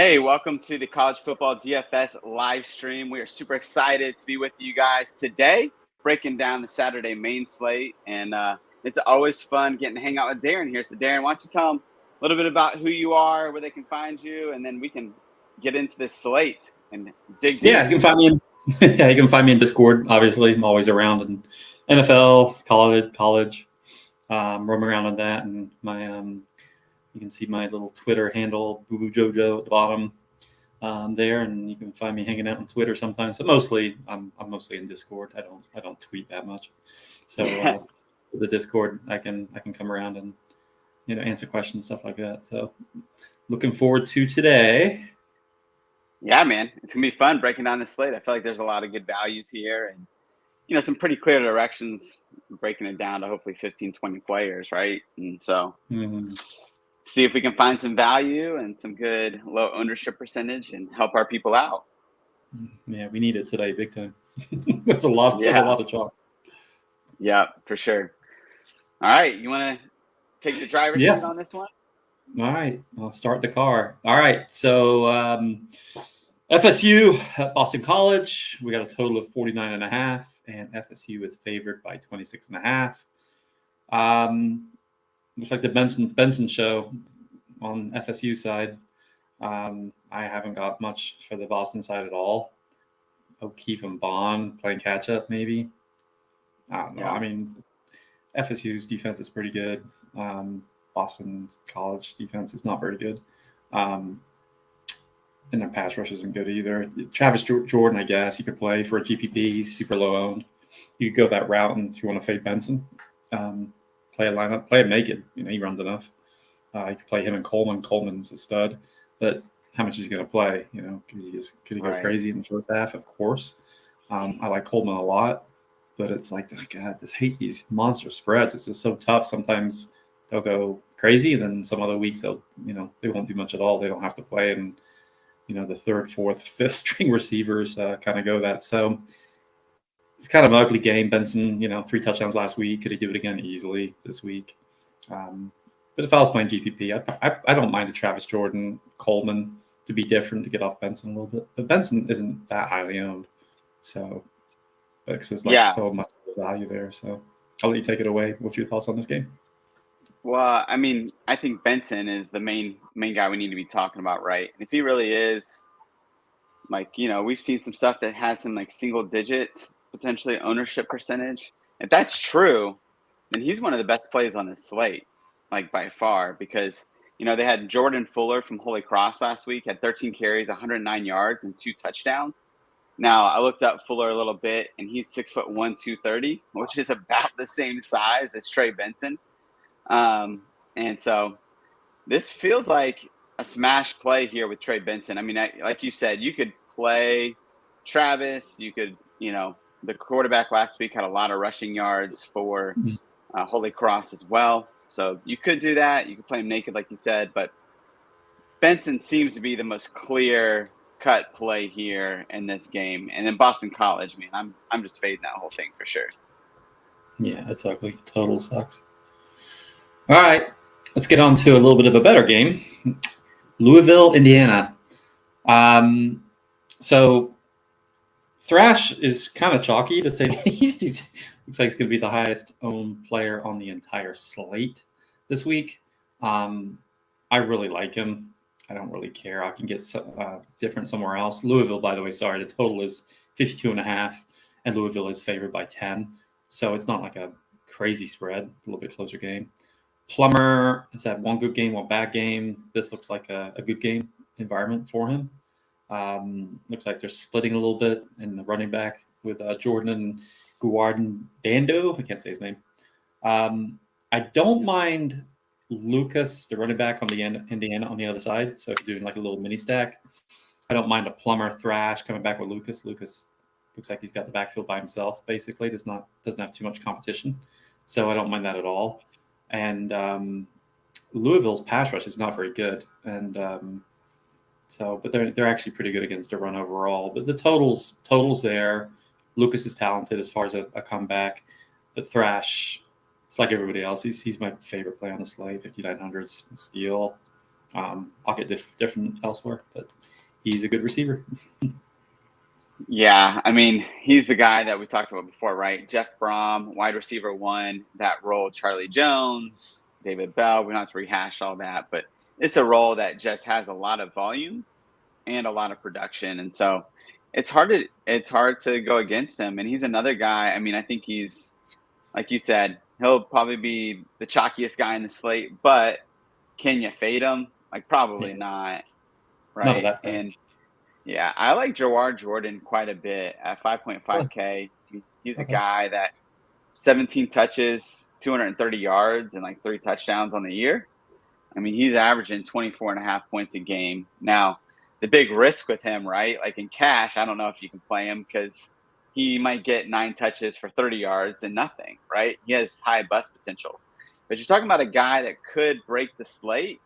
Hey, welcome to the College Football DFS live stream. We are super excited to be with you guys today, breaking down the Saturday main slate. And it's always fun getting to hang out with Darren here. So, Darren, why don't you tell them a little bit about who you are, where they can find you, and then we can get into this slate and dig deep. Yeah, you can find me in you can find me in Discord. Obviously, I'm always around in NFL, college, roam around on that, and my you can see my little Twitter handle, Boo Boo Jojo, at the bottom there, and you can find me hanging out on Twitter sometimes. But mostly, I'm mostly in Discord. I don't tweet that much, so the Discord I can come around and answer questions, stuff like that. So looking forward to today. Yeah, man, it's gonna be fun breaking down the slate. I feel like there's a lot of good values here, and some pretty clear directions, breaking it down to hopefully 15, 20 players, right? And so see if we can find some value and some good low ownership percentage and help our people out. Yeah, we need it today, big time. That's a lot of chalk. Yeah, for sure. All right, you want to take the driver's seat on this one? All right, I'll start the car. All right, so FSU at Boston College, we got a total of 49.5, and FSU is favored by 26.5. Looks like the Benson show on FSU side. I haven't got much for the Boston side at all. O'Keefe and Bond playing catch up, maybe. I don't know. Yeah. I mean, FSU's defense is pretty good. Boston College defense is not very good. And their pass rush isn't good either. Travis Jordan, I guess, you could play for a GPP. He's super low owned. You could go that route, and if you want to fade Benson, play a lineup, play him naked. He runs enough. You could play him and Coleman. Coleman's a stud, but how much is he going to play? Could he go crazy in the first half? Of course. I like Coleman a lot, but it's like, God, I just hate these monster spreads. It's just so tough. Sometimes they'll go crazy, and then some other weeks they won't do much at all. They don't have to play, and the third, fourth, fifth string receivers kind of go that. So it's kind of an ugly game. Benson, 3 touchdowns last week. Could he do it again easily this week? But if I was playing GPP, I don't mind a Travis Jordan, Coleman to be different, to get off Benson a little bit. But Benson isn't that highly owned. So there's so much value there. So I'll let you take it away. What's your thoughts on this game? Well, I mean, I think Benson is the main guy we need to be talking about, right? And if he really is, we've seen some stuff that has some single digit potentially ownership percentage. If that's true, then he's one of the best plays on this slate, by far, because they had Jordan Fuller from Holy Cross last week, had 13 carries, 109 yards, and 2 touchdowns. Now, I looked up Fuller a little bit, and he's 6'1", 230, which is about the same size as Trey Benson. And so this feels like a smash play here with Trey Benson. I mean, like you said, you could play Travis. You could, the quarterback last week had a lot of rushing yards for Holy Cross as well. So you could do that. You could play him naked, like you said. But Benson seems to be the most clear-cut play here in this game. And then Boston College, man, I'm just fading that whole thing for sure. Yeah, that's ugly. Total sucks. All right, let's get on to a little bit of a better game. Louisville, Indiana. So Thrash is kind of chalky, to say the least. He looks like he's going to be the highest owned player on the entire slate this week. I really like him. I don't really care. I can get different somewhere else. Louisville, by the way, sorry, the total is 52.5, and Louisville is favored by 10. So it's not like a crazy spread, a little bit closer game. Plummer has had one good game, one bad game. This looks like a good game environment for him. Looks like they're splitting a little bit in the running back with Jordan and Guardando. I can't say his name. I don't mind Lucas, the running back on the end, Indiana, on the other side. So if you're doing a little mini stack, I don't mind a Plummer Thrash coming back with Lucas. Lucas looks like he's got the backfield by himself, basically. Doesn't have too much competition. So I don't mind that at all. And Louisville's pass rush is not very good. And but they're actually pretty good against the run overall. But the totals there. Lucas is talented as far as a comeback. But Thrash, it's like everybody else. He's my favorite play on the slate. 5,900s steal. I'll get different elsewhere, but he's a good receiver. Yeah, I mean, he's the guy that we talked about before, right? Jeff Brom, wide receiver 1, that role, Charlie Jones, David Bell. We don't have to rehash all that, but it's a role that just has a lot of volume and a lot of production. And so it's hard to go against him. And he's another guy. I mean, I think he's, like you said, he'll probably be the chalkiest guy in the slate, but can you fade him? Like, probably not, Not at right? that price. And yeah, I like Jawar Jordan quite a bit at 5.5K. He's a Okay. guy that 17 touches, 230 yards, and like 3 touchdowns on the year. I mean, he's averaging 24.5 points a game. Now, the big risk with him, right? Like in cash, I don't know if you can play him because he might get 9 touches for 30 yards and nothing, right? He has high bust potential. But you're talking about a guy that could break the slate.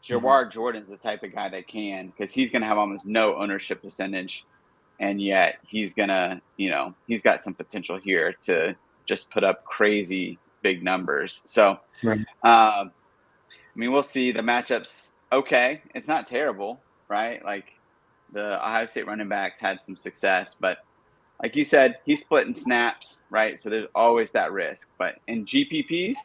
Jawar Jordan's the type of guy that can, because he's going to have almost no ownership percentage. And yet he's going to, he's got some potential here to just put up crazy big numbers. So, Right. I mean, we'll see. The matchup's okay. It's not terrible, right? Like the Ohio State running backs had some success, but like you said, he's splitting snaps, right? So there's always that risk. But in GPPs,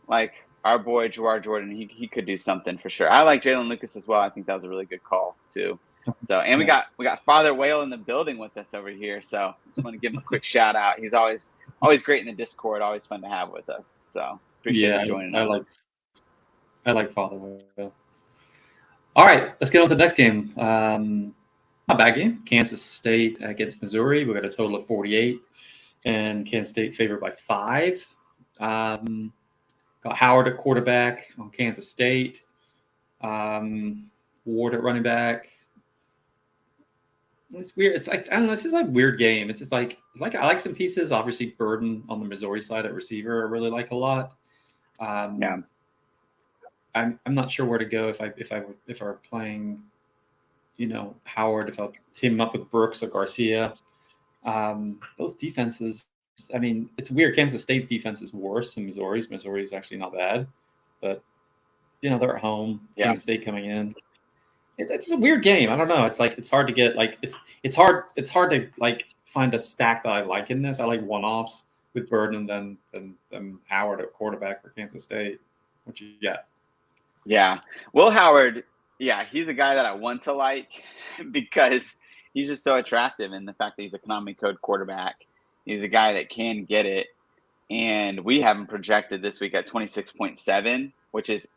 like our boy Jawar Jordan, he could do something for sure. I like Jalen Lucas as well. I think that was a really good call too. So, and we got Father Whale in the building with us over here. So just want to give him a quick shout out. He's always great in the Discord. Always fun to have with us. So appreciate you joining us. I like Father Whale. All right, let's get on to the next game. Not a bad game. Kansas State against Missouri. We got a total of 48, and Kansas State favored by 5. Got Howard at quarterback on Kansas State. Ward at running back. It's weird. It's like, I don't know. This is like a weird game. It's just like I like some pieces. Obviously, Burden on the Missouri side at receiver, I really like a lot. Yeah. I'm not sure where to go if I were playing, Howard, if I'll team him up with Brooks or Garcia. Both defenses. I mean, it's weird. Kansas State's defense is worse than Missouri's. Missouri's actually not bad, but they're at home. Yeah. Kansas State coming in. It's a weird game. I don't know. It's like it's hard to get it's hard to like find a stack that I like in this. I like one-offs with Burden and then Howard at quarterback for Kansas State. What you got? Yeah. Will Howard, yeah, he's a guy that I want to like because he's just so attractive in the fact that he's a Konami Code quarterback. He's a guy that can get it. And we have him projected this week at 26.7, which is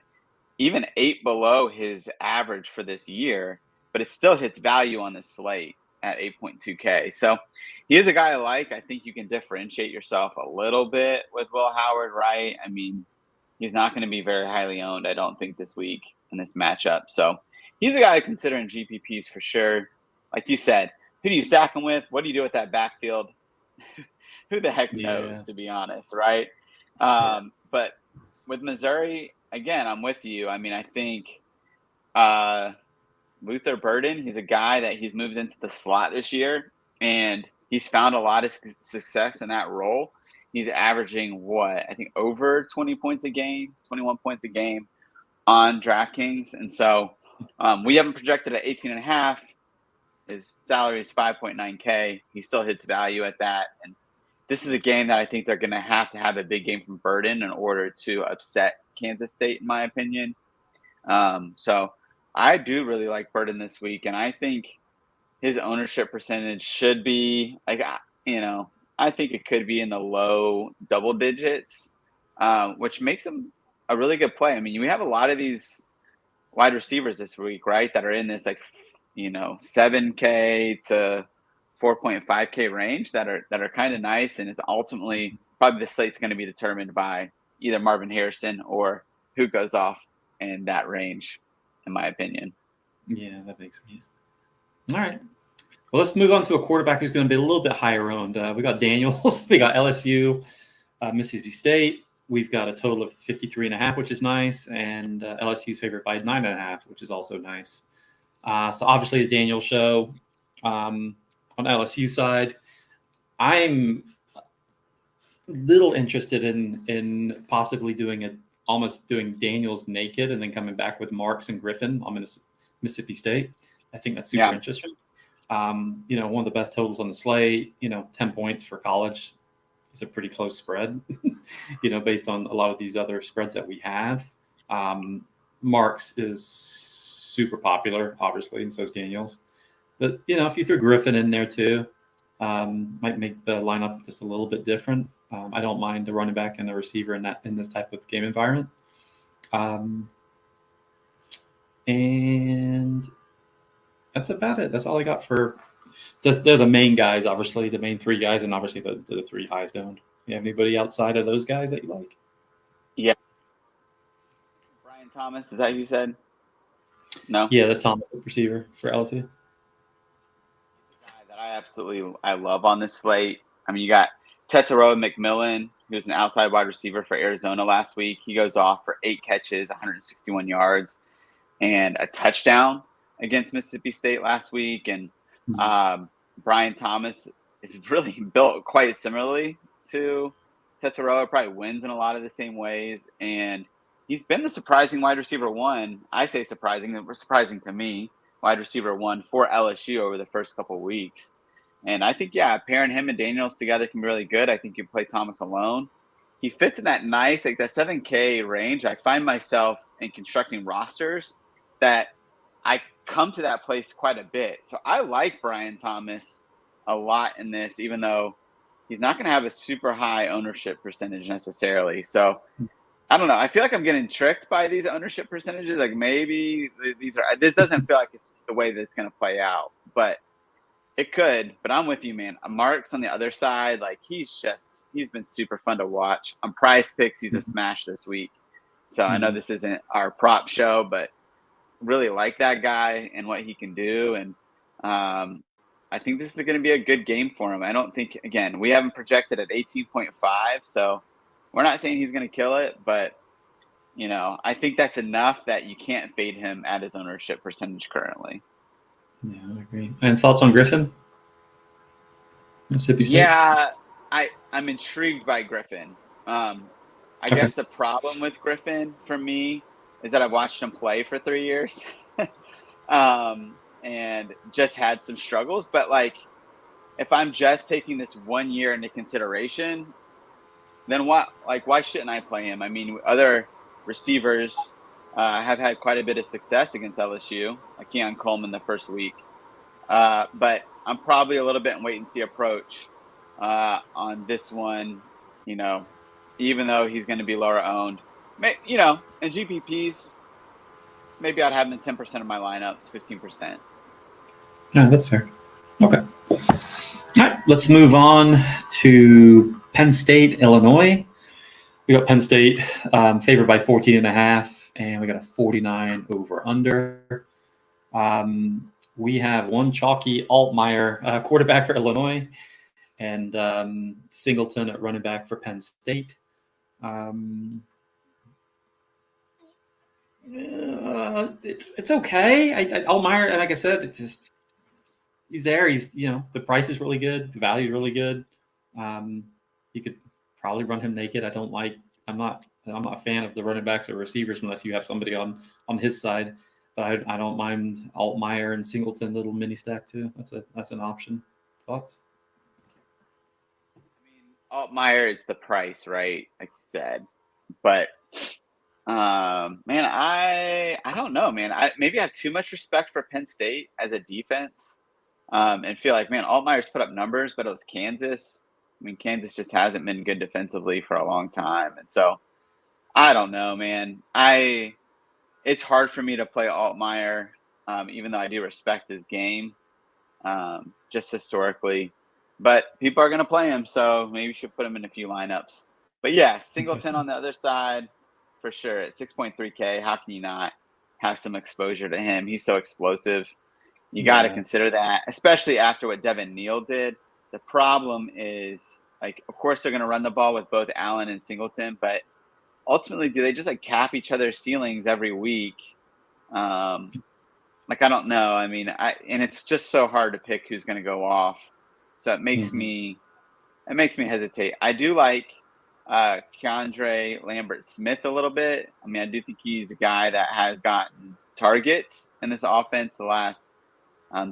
even 8 below his average for this year, but it still hits value on the slate at 8.2K. So he is a guy I like. I think you can differentiate yourself a little bit with Will Howard, right? I mean, he's not going to be very highly owned, I don't think, this week in this matchup. So he's a guy to consider in GPPs for sure. Like you said, who do you stack him with? What do you do with that backfield? Who the heck knows, to be honest, right? But with Missouri, again, I'm with you. I mean, I think Luther Burden, he's a guy that he's moved into the slot this year, and he's found a lot of success in that role. He's averaging I think over 20 points a game, 21 points a game on DraftKings. And so we have him projected at 18.5. His salary is 5.9K. He still hits value at that. And this is a game that I think they're going to have a big game from Burden in order to upset Kansas State, in my opinion. So I do really like Burden this week, and I think his ownership percentage should be I think it could be in the low double digits, which makes him a really good play. I mean, we have a lot of these wide receivers this week, right, that are in this 7K to 4.5K range that are kind of nice, and it's ultimately probably the slate's going to be determined by either Marvin Harrison or who goes off in that range, in my opinion. Yeah, that makes sense. All right. Well, let's move on to a quarterback who's going to be a little bit higher owned. We got Daniels. We got LSU, Mississippi State. We've got a total of 53.5, which is nice, and LSU's favored by 9.5, which is also nice. So obviously the Daniel show on LSU side. I'm a little interested in possibly doing almost doing Daniels naked and then coming back with Marks and Griffin on Mississippi State. I think that's super interesting. One of the best totals on the slate, 10 points for college is a pretty close spread, based on a lot of these other spreads that we have. Marks is super popular, obviously, and so is Daniels. But, if you threw Griffin in there too, might make the lineup just a little bit different. I don't mind the running back and the receiver in this type of game environment. And that's about it. That's all I got for. They're the main guys, obviously, the main three guys, and obviously the three highest owned. You have anybody outside of those guys that you like? Yeah. Brian Thomas, is that who you said? No? Yeah, that's Thomas, the receiver for LSU. Guy that I love on this slate. I mean, you got Tetairoa McMillan, who's an outside wide receiver for Arizona last week. He goes off for 8 catches, 161 yards, and a touchdown against Mississippi State last week. And Brian Thomas is really built quite similarly to Tetairoa, probably wins in a lot of the same ways. And he's been the surprising wide receiver one. I say surprising to me, wide receiver one for LSU over the first couple of weeks. And I think, pairing him and Daniels together can be really good. I think you play Thomas alone. He fits in that nice, like that 7K range. I find myself in constructing rosters that I come to that place quite a bit. So I like Brian Thomas a lot in this, even though he's not going to have a super high ownership percentage necessarily. So I don't know. I feel like I'm getting tricked by these ownership percentages. Like maybe this doesn't feel like it's the way that it's going to play out, but it could. But I'm with you, man. Mark's on the other side. Like he's been super fun to watch. On Prize Picks, he's a smash this week. So I know this isn't our prop show, but really like that guy and what he can do. And I think this is going to be a good game for him. I don't think, again, we haven't projected at 18.5, so we're not saying he's going to kill it, but I think that's enough that you can't fade him at his ownership percentage currently. Yeah, I agree. And thoughts on Griffin? Mississippi State? Yeah, I'm intrigued by Griffin. I guess the problem with Griffin for me is that I've watched him play for 3 years and just had some struggles. But like, if I'm just taking this 1 year into consideration, then why shouldn't I play him? I mean, other receivers have had quite a bit of success against LSU, like Keon Coleman the first week. But I'm probably a little bit in wait and see approach on this one, even though he's going to be lower owned. In GPPs, maybe I'd have him in 10% of my lineups, 15%. Yeah, that's fair. Okay. All right, let's move on to Penn State, Illinois. We got Penn State favored by 14.5, and we got a 49 over under. We have one chalky Altmaier quarterback for Illinois, and Singleton at running back for Penn State. It's okay. Altmaier, like I said, it's just he's there. He's the price is really good, the value is really good. You could probably run him naked. I'm not a fan of the running backs or receivers unless you have somebody on his side. But I don't mind Altmaier and Singleton little mini stack too. That's an option. Thoughts? I mean, Altmaier is the price, right? Like you said, but man, I don't know, man. Maybe I have too much respect for Penn State as a defense, and feel like, man, Altmaier's put up numbers, but it was Kansas. I mean, Kansas just hasn't been good defensively for a long time, and so I don't know, man. It's hard for me to play Altmaier, even though I do respect his game, just historically. But people are going to play him, so maybe you should put him in a few lineups. But yeah, Singleton on the other side, for sure, at 6.3K. How can you not have some exposure to him? He's so explosive. You got to consider that, especially after what Devin Neal did. The problem is, like, of course, they're going to run the ball with both Allen and Singleton, but ultimately, do they just like cap each other's ceilings every week? Like, I don't know. I mean, and it's just so hard to pick who's going to go off. So it makes me hesitate. I do like Keandre Lambert-Smith a little bit. I mean, I do think he's a guy that has gotten targets in this offense the last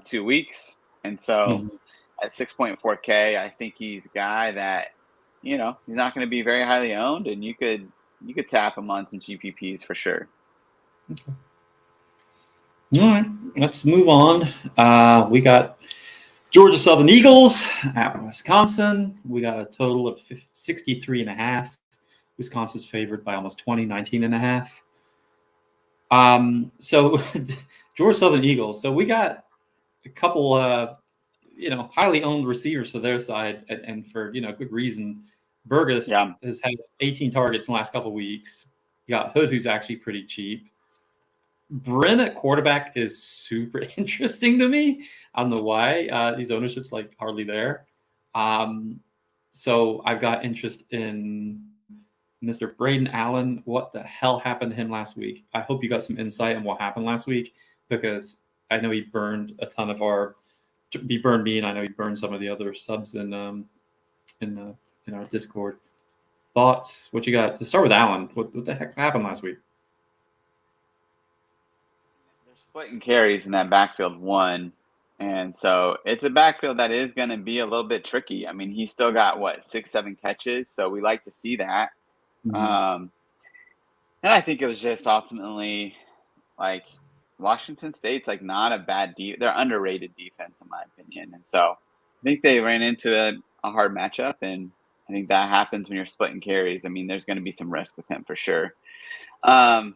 2 weeks. And so Mhm. at 6.4K, I think he's a guy that, he's not going to be very highly owned, and you could tap him on some GPPs for sure. All right, let's move on. We got Georgia Southern Eagles at Wisconsin. We got a total of 63.5. Wisconsin's favored by almost 20, 19.5. So Georgia Southern Eagles. So we got a couple, highly owned receivers for their side, and for good reason. Burgess Yeah. has had 18 targets in the last couple of weeks. You got Hood, who's actually pretty cheap. Brin at quarterback is super interesting to me. I don't know why. These ownerships like hardly there. So I've got interest in Mr. Braden Allen. What the hell happened to him last week? I hope you got some insight on what happened last week, because I know he burned a ton of he burned me, and I know he burned some of the other subs in our Discord. Thoughts? What you got? Let's start with Allen. What the heck happened last week? They're splitting carries in that backfield one. And so it's a backfield that is going to be a little bit tricky. I mean, he still got 6, 7 catches. So we like to see that. And I think it was just ultimately like Washington State's like not a bad they're underrated defense in my opinion. And so I think they ran into a hard matchup, and I think that happens when you're splitting carries. I mean, there's going to be some risk with him for sure. I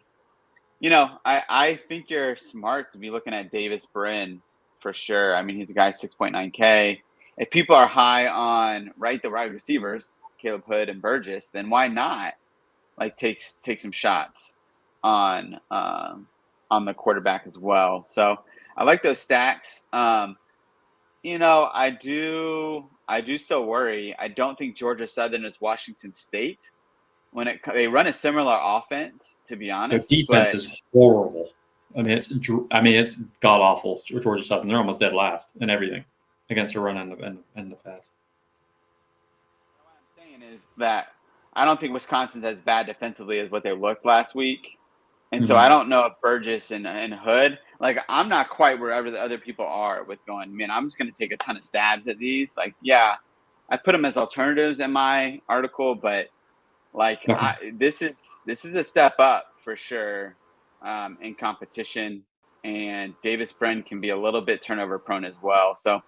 think you're smart to be looking at Davis Brin for sure. I mean, he's a guy 6.9K. If people are high on the wide receivers, Caleb Hood and Burgess, then why not take some shots on the quarterback as well? So I like those stacks. I do still worry. I don't think Georgia Southern is Washington State. They run a similar offense, to be honest. Their defense is horrible. I mean, it's god awful. Georgia Southern, they're almost dead last in everything against the run and the pass. What I'm saying is that I don't think Wisconsin's as bad defensively as what they looked last week. And so I don't know if Burgess and Hood, I'm not quite wherever the other people are with going, man, I'm just going to take a ton of stabs at these. I put them as alternatives in my article, but this is a step up for sure in competition. And Davis Brin can be a little bit turnover prone as well. So,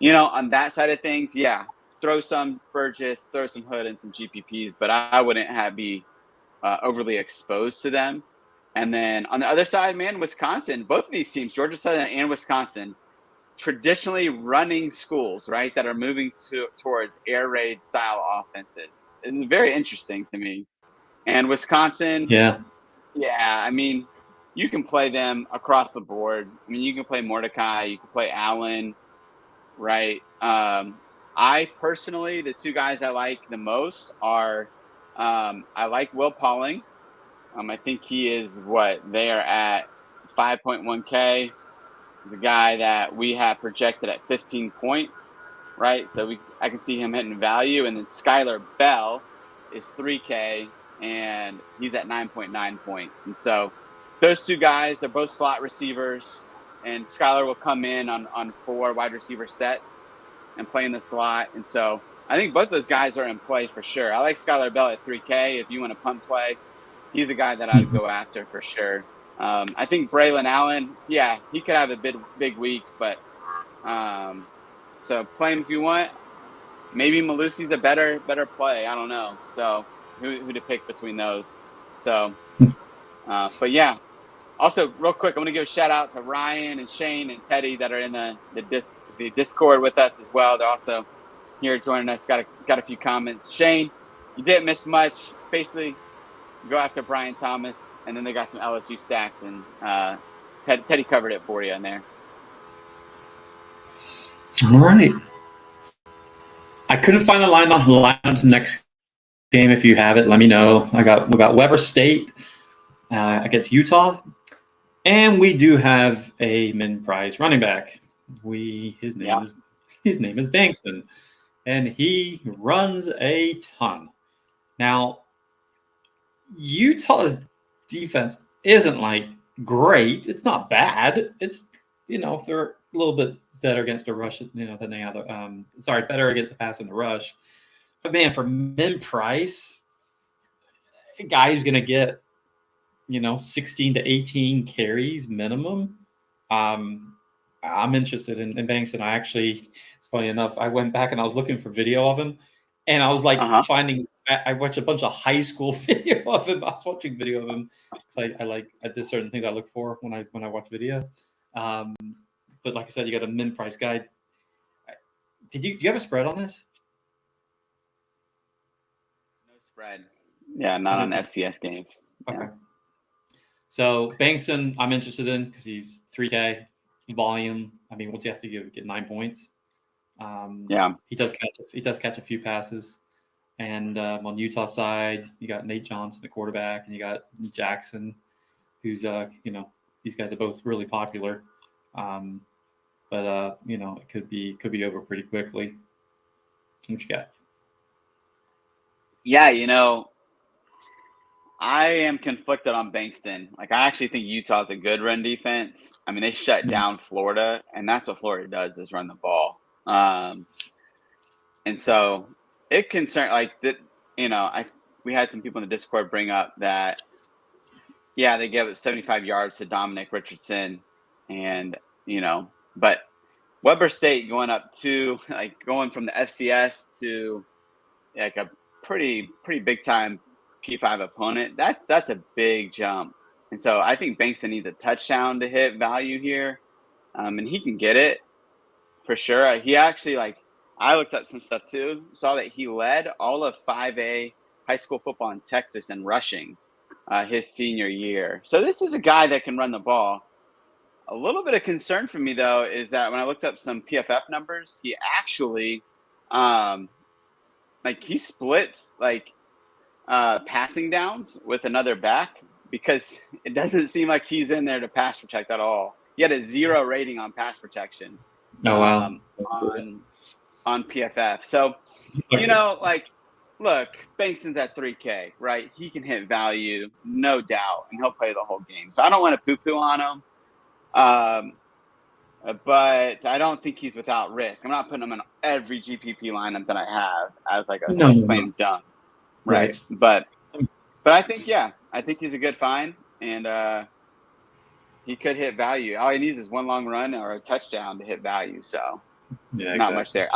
on that side of things, yeah, throw some Burgess, throw some Hood and some GPPs, but I wouldn't be overly exposed to them. And then on the other side, man, Wisconsin, both of these teams, Georgia Southern and Wisconsin, traditionally running schools, right, that are moving towards air raid style offenses. This is very interesting to me. And Wisconsin, yeah, I mean, you can play them across the board. I mean, you can play Mordecai, you can play Allen, right? I personally, the two guys I like the most are I like Will Pauling. I think he is they are at 5.1K. He's a guy that we have projected at 15 points, right? So I can see him hitting value. And then Skylar Bell is 3K, and he's at 9.9 points. And so those two guys, they're both slot receivers, and Skylar will come in on 4 wide receiver sets and play in the slot. And so I think both those guys are in play for sure. I like Skylar Bell at 3K. If you want to punt play, he's a guy that I'd go after for sure. I think Braylon Allen, yeah, he could have a big week, but so play him if you want. Maybe Malusi's a better play. I don't know. So who to pick between those? So, but yeah. Also, real quick, I want to give a shout out to Ryan and Shane and Teddy that are in the Discord with us as well. They're also here joining us. Got a few comments. Shane, you didn't miss much. Basically, go after Brian Thomas, and then they got some LSU stacks, and Teddy covered it for you in there. All right. I couldn't find the lineups next game. If you have it, let me know. We got Weber State against Utah, and we do have a min-price running back. His name is Bankston, and he runs a ton. Now, Utah's defense isn't like great. It's not bad. It's they're a little bit better against the rush, than they other. Better against the pass and the rush. But man, for min price, a guy who's going to get 16 to 18 carries minimum. I'm interested in Banks, and it's funny enough, I went back and I was looking for video of him, and I was like I watched a bunch of high school video of him. I was watching video of him because there's certain things I look for when I watch video. But like I said, you got a min price guy. Do you have a spread on this? No spread. Yeah, not on FCS games. Okay. Yeah. So Bankson, I'm interested in because he's 3K volume. I mean, what's he has to get 9 points? He does catch a few passes. And on Utah side, you got Nate Johnson, the quarterback, and you got Jackson, who's these guys are both really popular. But it could be over pretty quickly. What you got? Yeah, I am conflicted on Bankston. Like, I actually think Utah's a good run defense. I mean, they shut down Florida, and that's what Florida does is run the ball. And so it concerned like that. We had some people in the Discord bring up that, they gave up 75 yards to Dominic Richardson, and but Weber State going from the FCS to like a pretty big time P5 opponent, that's a big jump. And so I think Bankston needs a touchdown to hit value here. And he can get it for sure. He actually, I looked up some stuff too, saw that he led all of 5A high school football in Texas in rushing his senior year. So this is a guy that can run the ball. A little bit of concern for me, though, is that when I looked up some PFF numbers, he actually, he splits, passing downs with another back, because it doesn't seem like he's in there to pass protect at all. He had a 0 rating on pass protection. Oh, wow. On PFF. So, look, Bankston's at 3K, right? He can hit value, no doubt, and he'll play the whole game. So I don't want to poo-poo on him. But I don't think he's without risk. I'm not putting him in every GPP lineup that I have as a slam dunk. Right. But I think, I think he's a good find, and he could hit value. All he needs is one long run or a touchdown to hit value. So not much there.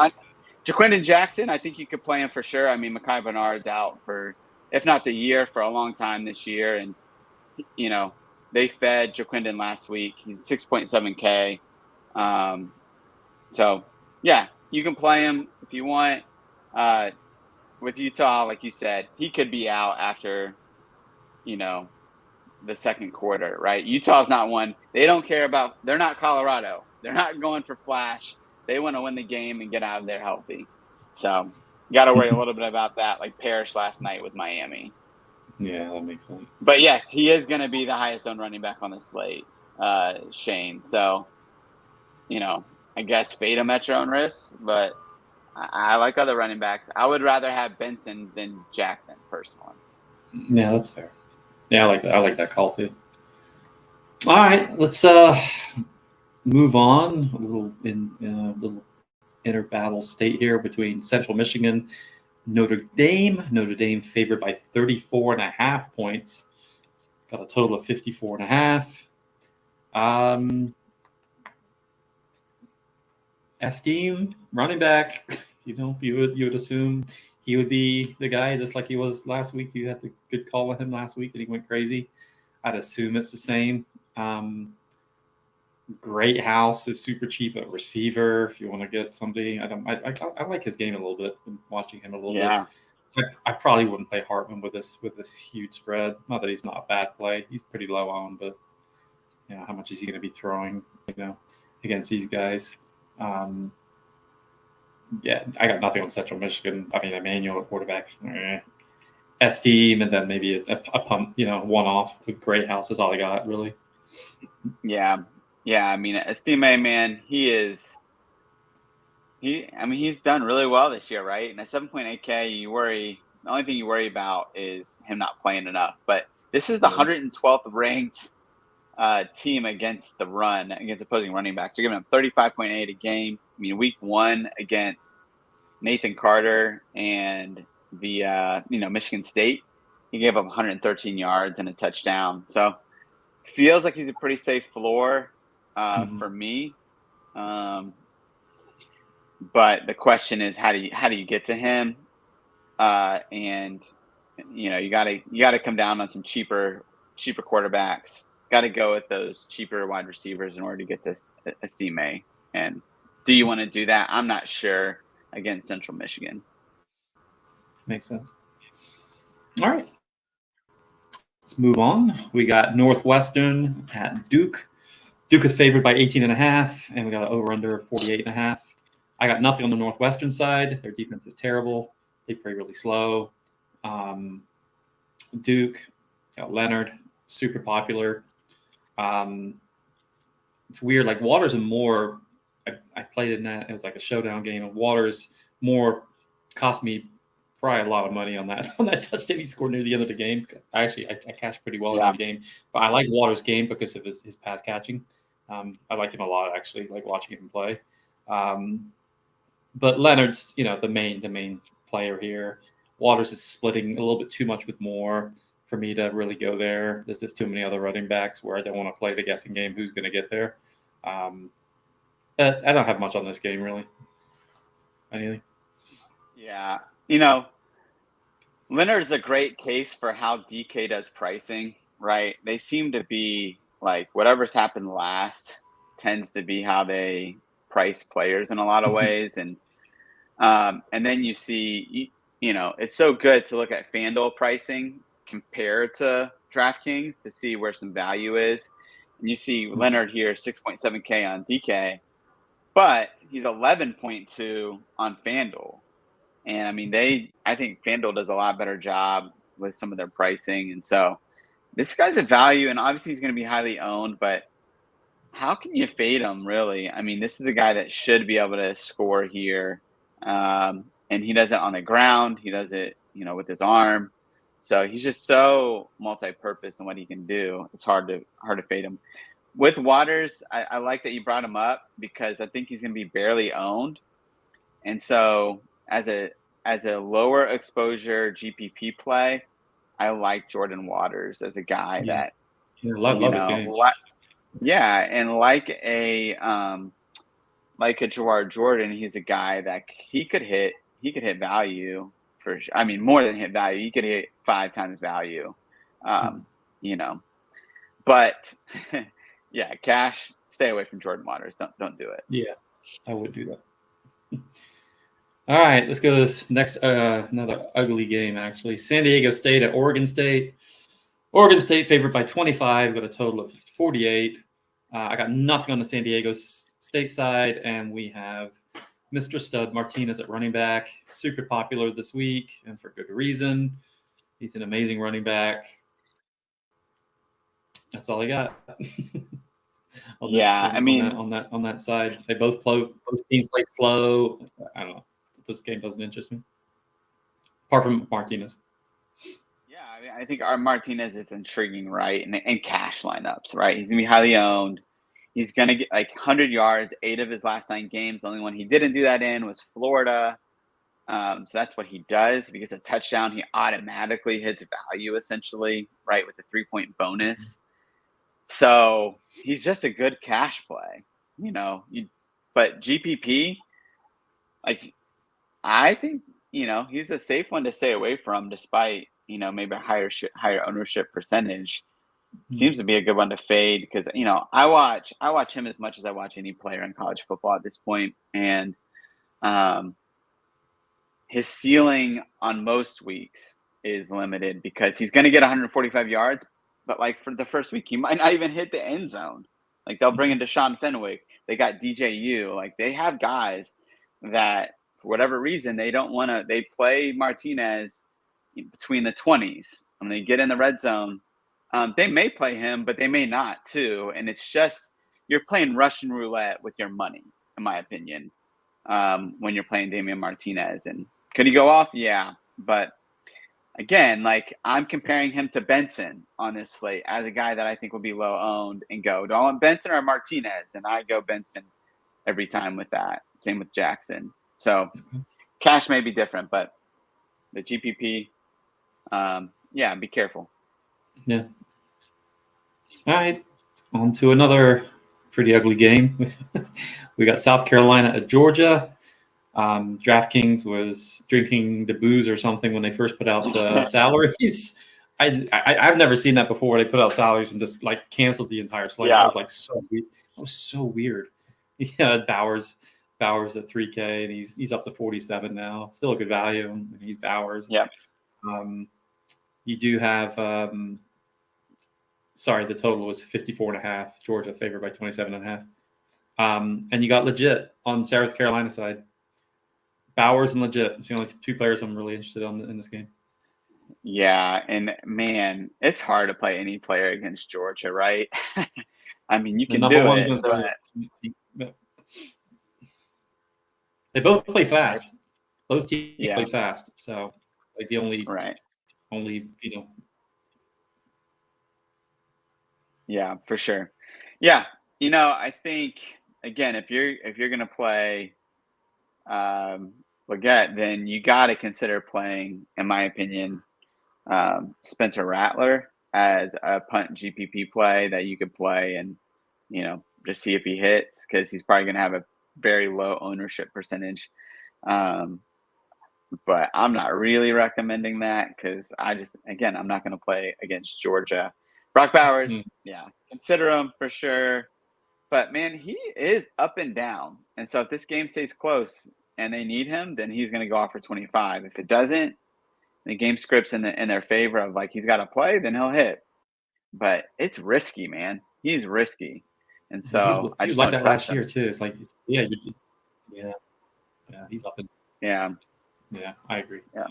Jaquindon Jackson, I think you could play him for sure. I mean, Mekhi Bernard's out for, if not the year, for a long time this year. And, they fed Jaquindon last week. He's 6.7K. So, you can play him if you want. With Utah, like you said, he could be out after, the second quarter, right? Utah's not one. They don't care about – they're not Colorado. They're not going for flash. They want to win the game and get out of there healthy. So, got to worry a little bit about that, like Parrish last night with Miami. Yeah, that makes sense. But, yes, he is going to be the highest owned running back on the slate, Shane. So, I guess fade him at your own risk, but I like other running backs. I would rather have Benson than Jackson, personally. Yeah, that's fair. Yeah, I like that call too. All right, let's move on a little inter battle state here between Central Michigan, Notre Dame. Notre Dame favored by 34.5 points. Got a total of 54.5. Esteem, running back, you would assume he would be the guy just like he was last week. You had the good call on him last week and he went crazy. I'd assume it's the same. Great House is super cheap at receiver if you want to get somebody. I like his game a little bit. I'm watching him a little bit. I probably wouldn't play Hartman with this huge spread. Not that he's not a bad play. He's pretty low on, but how much is he going to be throwing, against these guys? I got nothing on Central Michigan. I mean, Emmanuel at quarterback, Esteem, and then maybe a pump, one-off with Great House is all I got, really. Yeah. I mean, Esteem, man, he's done really well this year, right? And at 7.8K, you worry The only thing you worry about is him not playing enough. But this is the Yeah. 112th ranked team against the run, against opposing running backs. They're giving up 35.8 a game. I mean, week 1 against Nathan Carter and the Michigan State, he gave up 113 yards and a touchdown. So feels like he's a pretty safe floor for me. But the question is, how do you get to him? And you gotta come down on some cheaper quarterbacks. Got to go with those cheaper wide receivers in order to get to a CMA. And do you want to do that? I'm not sure against Central Michigan. Makes sense. All right. Let's move on. We got Northwestern at Duke. Duke is favored by 18.5, and we got an over-under of 48.5. I got nothing on the Northwestern side. Their defense is terrible. They play really slow. Duke, got Leonard, super popular. It's weird. Like Waters and Moore, I played in that. It was like a showdown game, and Waters Moore cost me probably a lot of money on that touchdown he scored near the end of the game. I cashed pretty well in the game, but I like Waters' game because of his pass catching. I like him a lot, actually, like watching him play. But Leonard's, the main player here. Waters is splitting a little bit too much with Moore for me to really go there. There's just too many other running backs where I don't want to play the guessing game who's going to get there. I don't have much on this game, really. Anything? Yeah. Leonard's a great case for how DK does pricing, right? They seem to be like whatever's happened last tends to be how they price players in a lot of ways. And then you see, it's so good to look at FanDuel pricing compared to DraftKings to see where some value is. And you see Leonard here, 6.7K on DK, but he's 11.2 on FanDuel. And I mean, I think FanDuel does a lot better job with some of their pricing. And so this guy's a value, and obviously he's going to be highly owned, but how can you fade him, really? I mean, this is a guy that should be able to score here. And he does it on the ground. He does it, with his arm. So he's just so multi-purpose in what he can do. It's hard to fade him. With Waters, I like that you brought him up because I think he's going to be barely owned. And so as a lower exposure GPP play, I like Jordan Waters as a guy that love his game. And like a Jawar Jordan, he's a guy that he could hit value for. I mean, more than hit value. He could hit 5 times value. But yeah, cash. Stay away from Jordan Waters. Don't do it. Yeah, I would do that. All right, let's go to this next another ugly game, actually. San Diego State at Oregon State. Oregon State favored by 25, got a total of 48. I got nothing on the San Diego State side, and we have Mr. Stud Martinez at running back. Super popular this week, and for good reason. He's an amazing running back. That's all I got. On that side, they both teams play slow. I don't know. This game doesn't interest me, apart from Martinez. Yeah, I think our Martinez is intriguing, right? And cash lineups, right? He's gonna be highly owned. He's gonna get like 100 yards, 8 of his last 9 games. The only one he didn't do that in was Florida. So that's what he does. If he gets a touchdown, he automatically hits value, essentially, right, with a 3-point bonus. So he's just a good cash play, But GPP, like, I think, he's a safe one to stay away from despite, maybe a higher ownership percentage. Seems to be a good one to fade because, I watch him as much as I watch any player in college football at this point. And his ceiling on most weeks is limited because he's going to get 145 yards. But, like, for the first week, he might not even hit the end zone. Like, they'll bring in Deshaun Fenwick. They got DJU. Like, they have guys that, for whatever reason, they don't want to – they play Martinez between the 20s. When they get in the red zone, they may play him, but they may not too. And it's just – you're playing Russian roulette with your money, in my opinion, when you're playing Damian Martinez. And could he go off? Yeah. But again, like I'm comparing him to Benson on this slate as a guy that I think will be low owned and go, do I want Benson or Martinez? And I go Benson every time with that. Same with Jackson. So cash may be different, but the GPP, yeah, be careful. Yeah. All right. On to another pretty ugly game. We got South Carolina at Georgia. DraftKings was drinking the booze or something when they first put out the salaries. I've never seen that before. They put out salaries and just like canceled the entire slate. Yeah. I was like, that was so weird. Yeah, Bowers at 3K, and he's up to 47 now. Still a good value. And he's Bowers. Yeah. You do have. Sorry, the total was 54.5. Georgia favored by 27.5. And you got legit on South Carolina side. Bowers and legit. It's the only two players I'm really interested in this game. Yeah, and man, it's hard to play any player against Georgia, right? I mean, you can do it, but they both play fast. Both teams play fast. So, like the only, Yeah, for sure. Yeah, I think again, if you're gonna play Leggett, then you got to consider playing, in my opinion, Spencer Rattler as a punt GPP play that you could play and just see if he hits, because he's probably going to have a very low ownership percentage. But I'm not really recommending that because I'm not going to play against Georgia. Brock Bowers, yeah, consider him for sure. But man, he is up and down. And so if this game stays close and they need him, then he's going to go off for 25. If it doesn't, the game script's in their favor of like he's got to play, then he'll hit. But it's risky, man. He's risky. And so he was like that last year too. It's like, yeah, he's up and yeah, I agree. Yeah.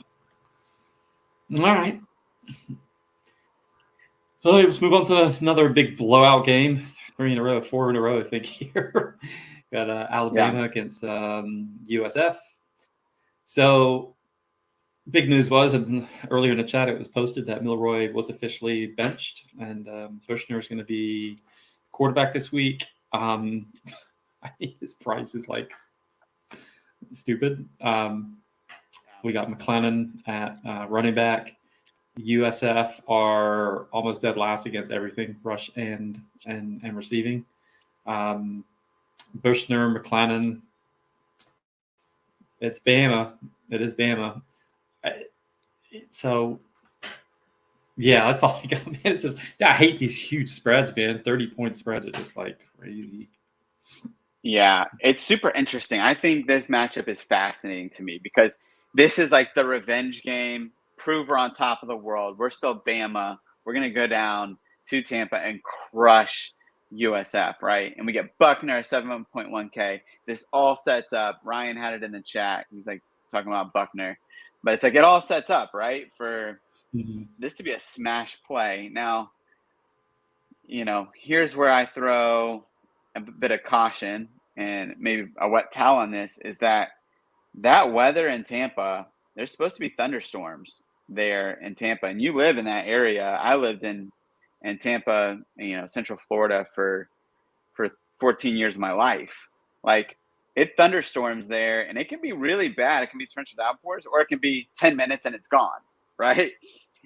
All right. Well, let's move on to another big blowout game. 4 in a row, I think here. Got Alabama against USF. So big news was earlier in the chat, it was posted that Milroy was officially benched, and Bushner is going to be quarterback this week. I think his price is like stupid. We got McLennan at running back. USF are almost dead last against everything, rush and receiving. Bushner, McLennan. It's Bama. It is Bama. So, yeah, that's all I got, man. It's just, I hate these huge spreads, man. 30-point spreads are just like crazy. Yeah, it's super interesting. I think this matchup is fascinating to me because this is like the revenge game. Prove we're on top of the world. We're still Bama. We're going to go down to Tampa and crush USF, right? And we get Buckner at 7.1K. This all sets up. Ryan had it in the chat. He's like talking about Buckner. But it's like it all sets up, right, for this to be a smash play. Now, here's where I throw a bit of caution and maybe a wet towel on this is that weather in Tampa, there's supposed to be thunderstorms there in Tampa. And you live in that area. I lived in Tampa, Central Florida for 14 years of my life. Like, it thunderstorms there, and it can be really bad. It can be torrential downpours, or it can be 10 minutes and it's gone, right?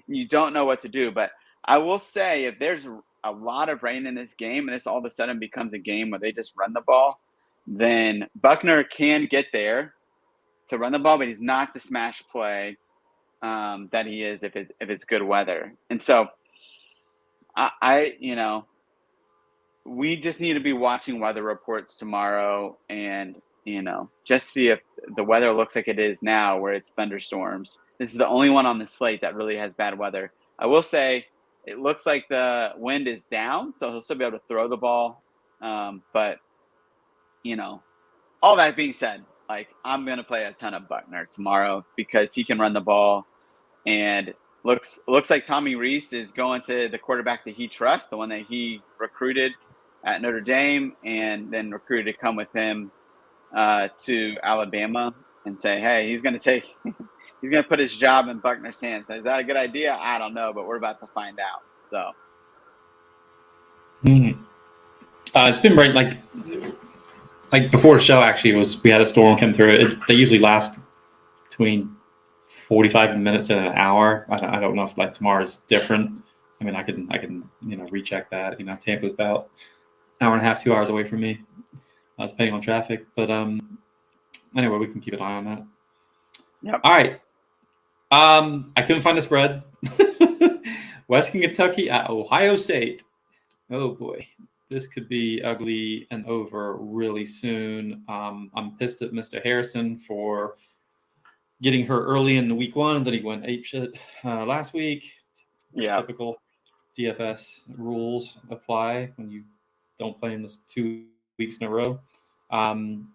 You don't know what to do. But I will say, if there's a lot of rain in this game and this all of a sudden becomes a game where they just run the ball, then Buckner can get there to run the ball, but he's not the smash play that he is if it's good weather. And so we just need to be watching weather reports tomorrow and, just see if the weather looks like it is now where it's thunderstorms. This is the only one on the slate that really has bad weather. I will say it looks like the wind is down, so he'll still be able to throw the ball. But, all that being said, like, I'm going to play a ton of Buckner tomorrow because he can run the ball, and looks like Tommy Rees is going to the quarterback that he trusts, the one that he recruited at Notre Dame and then recruited to come with him to Alabama and say, hey, he's going to take he's gonna put his job in Buckner's hands. Is that a good idea? I don't know, but we're about to find out. So. It's been right, like before the show. Actually, we had a storm come through. They usually last between 45 minutes and an hour. I don't know if like tomorrow's different. I mean, I can recheck that. Tampa's about an hour and a half, 2 hours away from me, depending on traffic. But anyway, we can keep an eye on that. Yep. All right. I couldn't find a spread. Western Kentucky at Ohio State. Oh boy, this could be ugly and over really soon. I'm pissed at Mr. Harrison for getting her early in the week one, then he went apeshit last week. Yeah. Typical DFS rules apply when you don't play him this 2 weeks in a row. Him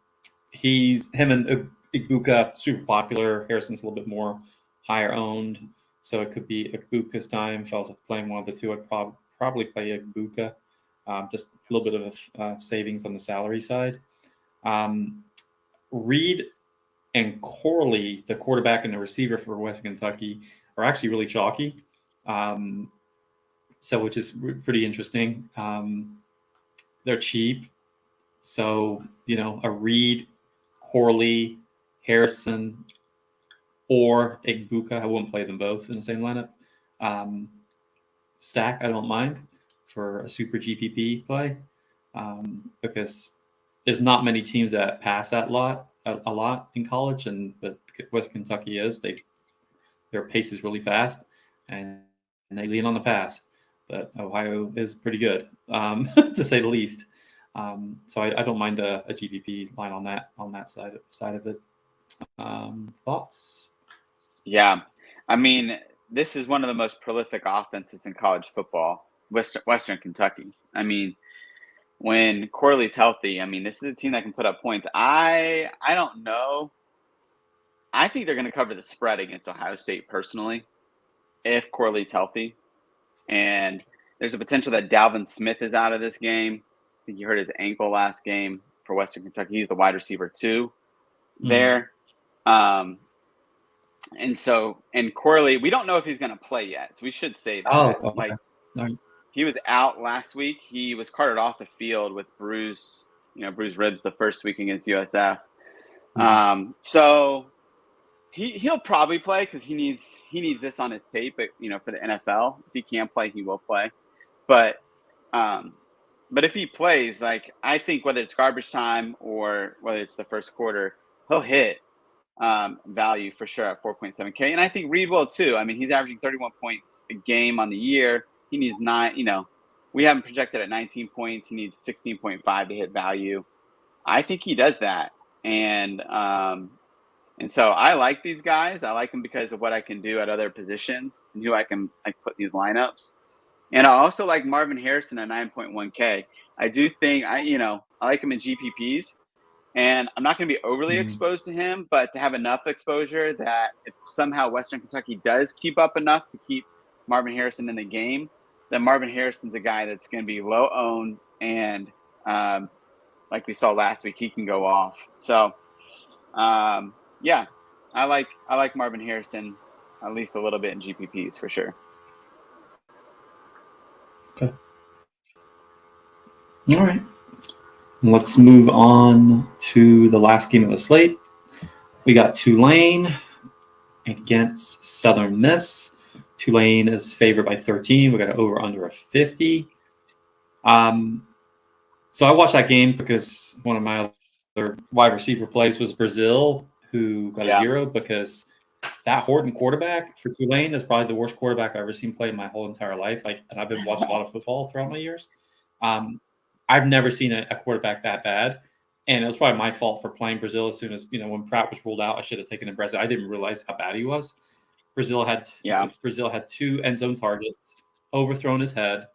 and Ibuka super popular. Harrison's a little bit more higher owned, so it could be Ibuka's time. If I was playing one of the two, I'd probably play Ibuka. Just a little bit of savings on the salary side. Reed and Corley, the quarterback and the receiver for Western Kentucky, are actually really chalky. So which is pretty interesting. They're cheap. So, a Reed, Corley, Harrison, or Igbuka. I wouldn't play them both in the same lineup. Stack, I don't mind for a super GPP play because there's not many teams that pass that a lot in college, but West Kentucky their pace is really fast and they lean on the pass. But Ohio is pretty good, to say the least. So I don't mind a GPP line on that side of it. Thoughts? Yeah, I mean, this is one of the most prolific offenses in college football, Western Kentucky. I mean, when Corley's healthy, I mean, this is a team that can put up points. I don't know. I think they're going to cover the spread against Ohio State personally, if Corley's healthy. And there's a potential that Dalvin Smith is out of this game. I think you hurt his ankle last game for Western Kentucky. He's the wide receiver too there. And Corley, we don't know if he's going to play yet. So we should say that. Oh, okay. He was out last week. He was carted off the field with bruised ribs the first week against USF. So he'll probably play because he needs this on his tape. But for the NFL, if he can play, he will play. But if he plays, I think whether it's garbage time or whether it's the first quarter, he'll hit value for sure at 4.7K. And I think Reed will too. I mean, he's averaging 31 points a game on the year. He needs 9. We have him projected at 19 points. He needs 16.5 to hit value. I think he does that. And so I like these guys. I like them because of what I can do at other positions and who I can put in these lineups. And I also like Marvin Harrison at 9.1K. I do think I like him in GPPs, and I'm not going to be overly exposed to him, but to have enough exposure that if somehow Western Kentucky does keep up enough to keep Marvin Harrison in the game, then Marvin Harrison's a guy that's going to be low owned, and like we saw last week, he can go off. So, yeah, I like Marvin Harrison at least a little bit in GPPs for sure. Okay. All right. Let's move on to the last game of the slate. We got Tulane against Southern Miss. Tulane is favored by 13. We got an over/under of 50. So I watched that game because one of my other wide receiver plays was Brazil, who got a 0 because that Horton quarterback for Tulane is probably the worst quarterback I've ever seen play in my whole entire life. And I've been watching a lot of football throughout my years. I've never seen a quarterback that bad. And it was probably my fault for playing Brazil as soon as, when Pratt was ruled out, I should have taken him Brazil. I didn't realize how bad he was. Brazil had 2 end zone targets, overthrown his head.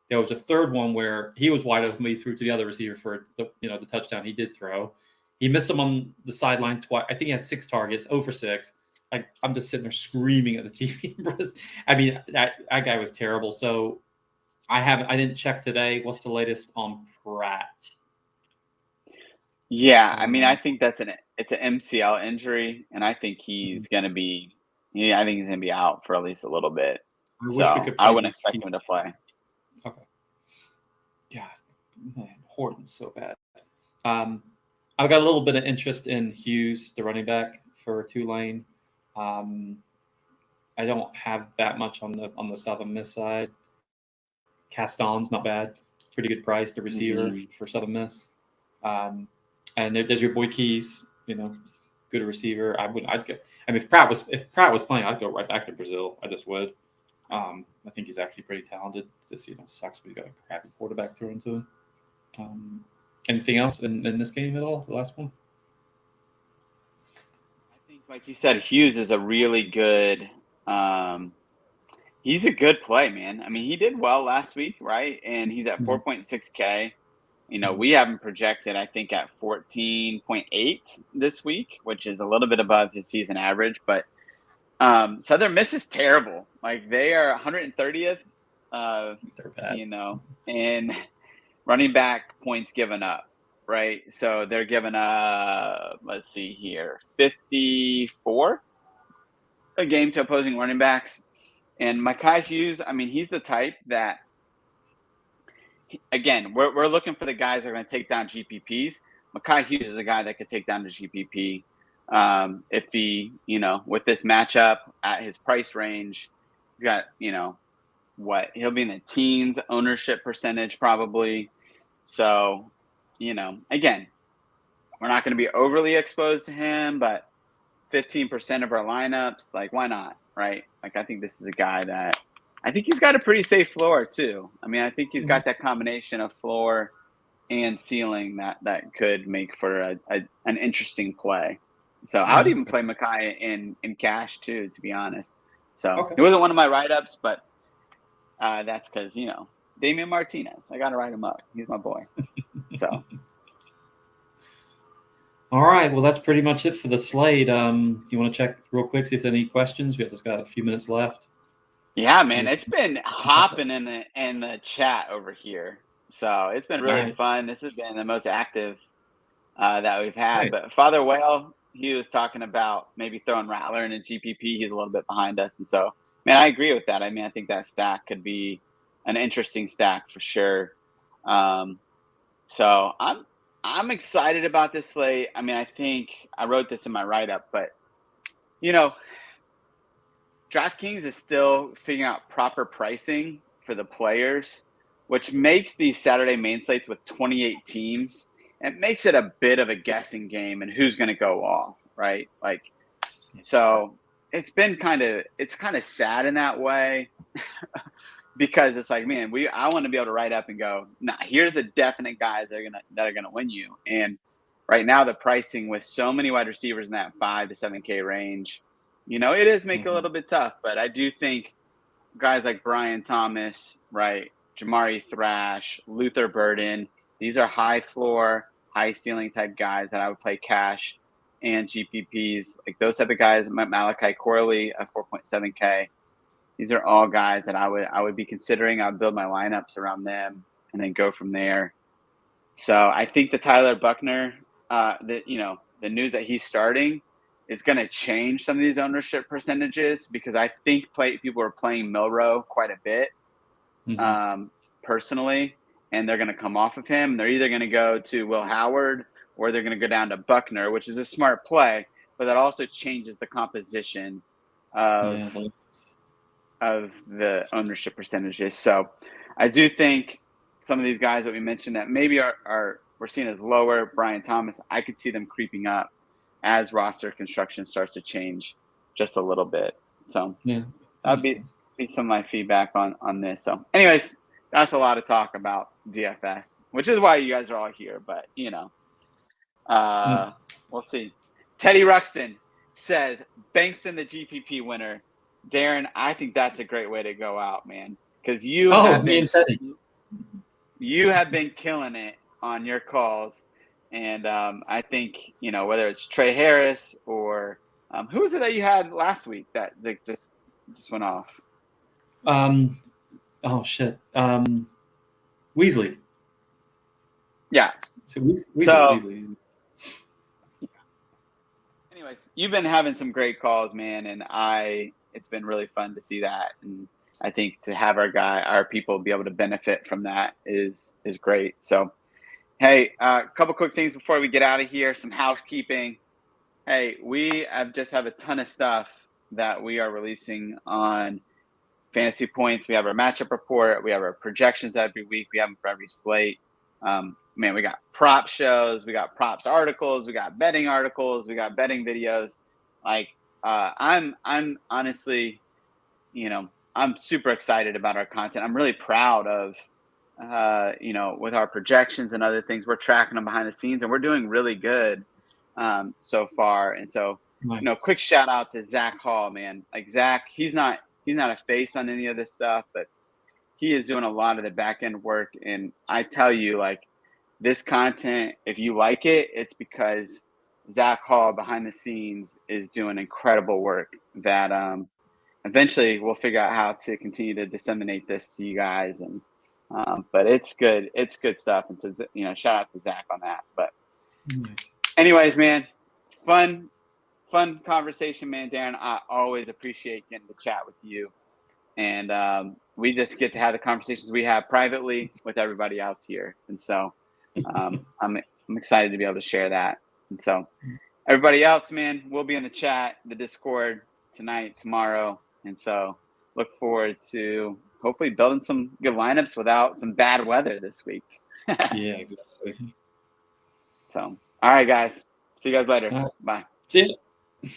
There was a third one where he was wide open. He threw to the other receiver for the touchdown he did throw. He missed him on the sideline twice. I think he had 6 targets, 0 for 6. I'm just sitting there screaming at the TV. I mean, that guy was terrible. So I didn't check today. What's the latest on Pratt? Yeah, I mean, I think it's an MCL injury, and I think he's going to be Yeah, I think he's gonna be out for at least a little bit. I wish we So could I play wouldn't the expect him to play. Okay. God, man, Horton's so bad. I've got a little bit of interest in Hughes, the running back for Tulane. Um, I don't have that much on the Southern Miss side. Caston's not bad, pretty good price. The receiver for Southern Miss, and there's your boy Keys. Good receiver. I'd go. I mean, if Pratt was playing, I'd go right back to Brazil. I just would. I think he's actually pretty talented. Just sucks, but he's got a crappy quarterback thrown to him. Anything else in this game at all? The last one? I think, like you said, Hughes is a really good. He's a good play, man. I mean, he did well last week, right? And he's at 4.6K. We have him projected, I think, at 14.8 this week, which is a little bit above his season average. But Southern Miss is terrible. Like, they are 130th, They're bad. and running back points given up, right? So they're giving up, let's see here, 54 a game to opposing running backs. And Mekhi Hughes, I mean, he's the type that, again, we're looking for the guys that are going to take down GPPs. Mekhi Hughes is a guy that could take down the GPP if he, with this matchup at his price range. He's got, he'll be in the teens ownership percentage probably. So, again, we're not going to be overly exposed to him, but 15% of our lineups, like, why not, right? Like, I think this is a guy that I think he's got a pretty safe floor too. I mean, I think he's got that combination of floor and ceiling that could make for an interesting play. So I would even play Mekhi in cash too, to be honest. So It wasn't one of my write-ups, but that's because, Damian Martinez. I got to write him up. He's my boy. So. All right. Well, that's pretty much it for the slate. Do you want to check real quick, see if there's any questions? We have just got a few minutes left. Yeah, man, it's been hopping in the chat over here. So it's been really fun. This has been the most active that we've had. Nice. But Father Whale, he was talking about maybe throwing Rattler in a GPP. He's a little bit behind us. And so, man, I agree with that. I mean, I think that stack could be an interesting stack for sure. So I'm excited about this slate. I mean, I think I wrote this in my write-up, but DraftKings is still figuring out proper pricing for the players, which makes these Saturday main slates with 28 teams. It makes it a bit of a guessing game and who's going to go off, right? Like, so it's kind of sad in that way because it's like, man, I want to be able to write up and go, nah, here's the definite guys that are gonna win you. And right now, the pricing with so many wide receivers in that 5 to 7K range, it is making it a little bit tough. But I do think guys like Brian Thomas, right, Jamari Thrash, Luther Burden, these are high floor, high ceiling type guys that I would play cash and GPPs, like those type of guys. Malachi Corley at 4.7K. These are all guys that I would be considering. I would build my lineups around them and then go from there. So I think the Tyler Buckner, the news that he's starting is going to change some of these ownership percentages because I think people are playing Milrow quite a bit personally, and they're going to come off of him. They're either going to go to Will Howard or they're going to go down to Buckner, which is a smart play, but that also changes the composition of the ownership percentages. So I do think some of these guys that we mentioned that maybe we're seeing as lower, Brian Thomas, I could see them creeping up as roster construction starts to change just a little bit. So that'd be some of my feedback on this. So anyways, that's a lot of talk about DFS, which is why you guys are all here. But, we'll see. Teddy Ruxton says, Bankston the GPP winner. Darren, I think that's a great way to go out, man, because you have been killing it on your calls, and I think whether it's Trey Harris or who was it that you had last week that just went off? Oh shit, Weasley. Yeah. So Weasley. anyways, you've been having some great calls, man, and it's been really fun to see that. And I think to have our people be able to benefit from that is great. So, hey, a couple quick things before we get out of here. Some housekeeping. Hey, we just have a ton of stuff that we are releasing on Fantasy Points. We have our matchup report. We have our projections every week. We have them for every slate. Man, we got prop shows. We got props articles. We got betting articles. We got betting videos. Like, I'm honestly, I'm super excited about our content. I'm really proud of, with our projections and other things. We're tracking them behind the scenes, and we're doing really good so far. And so, Nice. quick shout out to Zach Hall, man. Like Zach, he's not a face on any of this stuff, but he is doing a lot of the back end work. And I tell you, like, this content, if you like it, it's because Zach Hall behind the scenes is doing incredible work that eventually we'll figure out how to continue to disseminate this to you guys. And but it's good stuff. And so, shout out to Zach on that. But anyways, man, fun conversation, man. Darren, I always appreciate getting to chat with you. And we just get to have the conversations we have privately with everybody else here. And so I'm excited to be able to share that. And so everybody else, man, we'll be in the chat, the Discord tonight, tomorrow. And so look forward to hopefully building some good lineups without some bad weather this week. Yeah, exactly. So, all right, guys. See you guys later. Bye. See ya.